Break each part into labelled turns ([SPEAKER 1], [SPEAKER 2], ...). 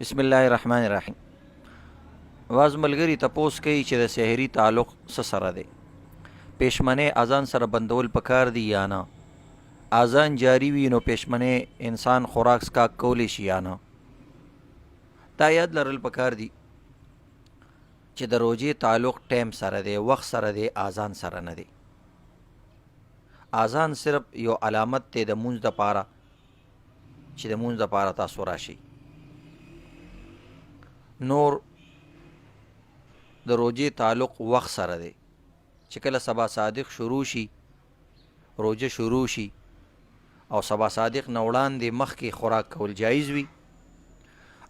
[SPEAKER 1] بسم الله الرحمن الرحیم. واز ملګری تپوس کوي چې د سحری تعلق څه سره دی؟ پېشمنه اذان سره بندول پکار دی یا نه؟ اذان جاری وي نو پېشمنه انسان خوراک سکاک کولی شي یا نه؟ دا یاد لرل پکار دی چې د روزې تعلق ټیم سره دی، وخت سره دی، اذان سره نه دی. اذان صرف یو علامت دی د مونځ د پاره چې د مونځ د پاره تاسو راشي. نور د روزې تعلق وخت سره دی چې کله سبا صادق شروع شي، روزه شروع شي او سبا صادق نه وړاندې مخکې خوراک کول جایز وي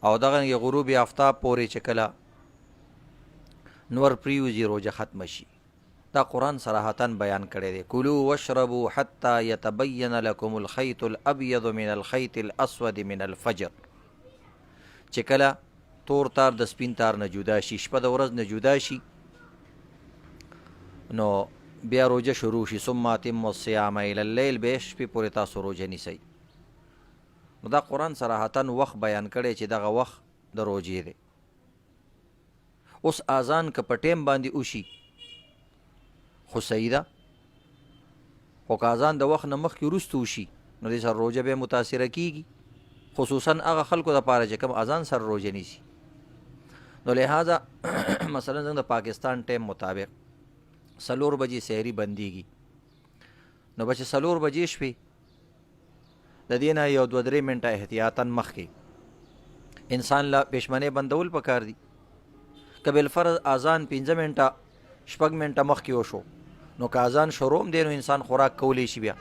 [SPEAKER 1] او دغه غروب آفتاب پورې چې کله نور پریوزي روزه ختم شي. دا قرآن صراحتاً بیان کړی دی، کلوا واشربوا حتی یتبین لکم الخیط الابیض من الخیط الاسود من الفجر. چې کله تور تار د سپین تار نه جدا شي، شپه د ورځ نه جدا شي، نو بیا روزه شروع شي. ثم اتموا الصیام الی اللیل، به شپې پورې تاسو روزه نیسئ. نو دا قرآن صراحتاً وخت بیان کړی چې دغه وخت د روزې دی. اوس اذان که په ټیم باندې وشي خو صحیح ده، خو که اذان د وخت نه مخکې وروسته وشي نو دې سره روزه بیا متاثره کیږي، خصوصا هغه خلکو دپاره چې کوم اذان سره روزه نیسي. نو لہذا مثلا زموږ د پاکستان ټیم مطابق 4 بجې سحري بندېږي، نو به چې 4 بجې شوې د دې نه یو 2-3 منټه احتیاطاً مخکې انسان له پېشمنې بندول پکار دي. که بالفرض اذان 15 منټه 6 منټه مخکې وشو نو که اذان شروع هم دی نو انسان خوراک کولی شي بیا.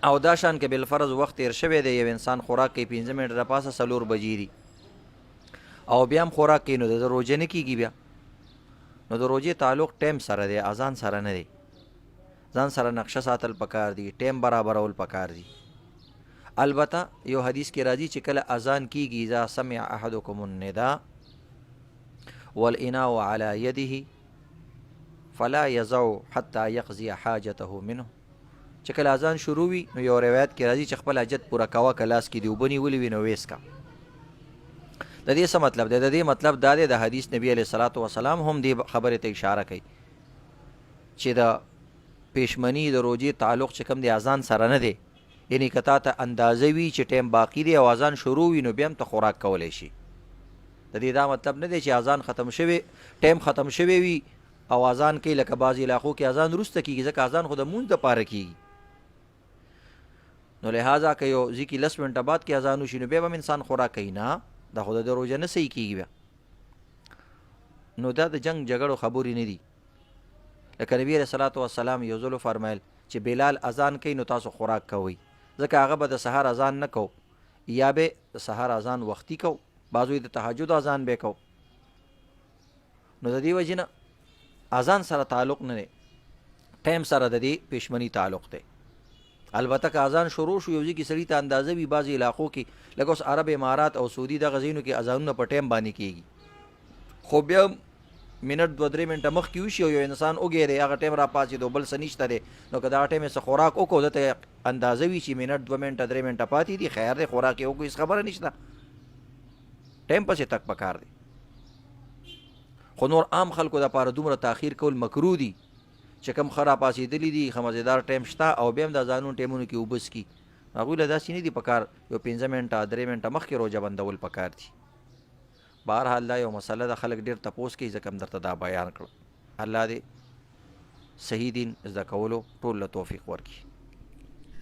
[SPEAKER 1] او دا شان که بالفرض وخت تیر شوی دی، یو انسان خوراک کوي 15 منټه د پاسه 4 بجې دي او بیا هم خوراک کوي، نو د روزه نه کېږي بیا. نو د روزې تعلق ټیم سره دی، اذان سره نه دی. ځان سره نقشه ساتل پکار دی، ټیم برابرول پکار دی. البته یو حدیث کې راځي چې کله اذان کېږي اذا سمع احدکم النداء والاناء على يده فلا يزع حتى يقضي حاجته منه. چې کله اذان شروع وي نو یو روایت کې راځي چې خپل حاجت پوره کوه، کلاس کې دی اوبه نیولې وي نو ویس کا. د دې څه مطلب دی؟ د دې مطلب دا دی د حدیث نبی علیه الصلاۃ والسلام هم دې خبرې ته اشاره کوي چې د پېشمني د روزې تعلق چې کوم دی اذان سره نه دی. یعنی که تا ته اندازه وي چې ټیم باقي دی او اذان شروع وي نو بیا هم ته خوراک کولی شي. د دې دا مطلب نه دی چې اذان ختم شوی، ټیم ختم شوی وي او اذان کوي. لکه بعضې علاقو کې اذان وروسته کېږي ځکه اذان خو د مونځ دپاره کېږي، نو لہذا که یو ځي کې 10 منټه بعد کې اذان وشي نو بیا به هم انسان خوراک کوي. نه، دا خو د روزه نه صحیح کېږي بیا. نو دا د جنگ جګړو خبرې نه دي. لکه نبي علیه الصلاۃ والسلام یو ځل فرمایل چې بلال اذان کوي نو تاسو خوراک کوئ، ځکه هغه به د سهار اذان نه کو، یا به د سهار اذان وختي کو، بعضوی د تهجد اذان به کو. نو د دې وجې نه اذان سره تعلق نه دی، ټیم سره د دې پېشمني تعلق دی. البته که اذان شروع شو یو ځای کې سړي ته اندازه وي، بعضې علاقو کې لکه اوس عرب امارات او سعودي دغه ځایونو کې اذانونه په ټیم باندې کېږي، خو بیا منټ 2-3 منټه مخکې وشي او یو انسان وږی دی، هغه ټیم را پاڅېدو بل څه نشته دی، نو که دغه ټیم یې څه خوراک وکړو ده ته اندازه وي چې منټ 2 منټه 3 منټه پاتې دي، خیر دی خوراک یې وکړو، هېڅ خبره نشته، ټیم پسې تک پکار دی. خو نور عام خلکو دپاره دومره تاخیر کول مکروه دي چې کوم ښه را پاڅېدلي دي، ښه مزېدار ټیم شته او بیا هم د اذانونو ټیمونو کې اوبه څکي، هغوی له داسې نه دي پکار یو 15 منټه 3 منټه مخکې روژه بندول پکار دي. بهرحال دا یو مسله ده، خلک ډېر تپوس کوي، ځکه هم درته دا بیان کړو. الله دې صحیح دین زده کولو ټول له توفیق ورکړي.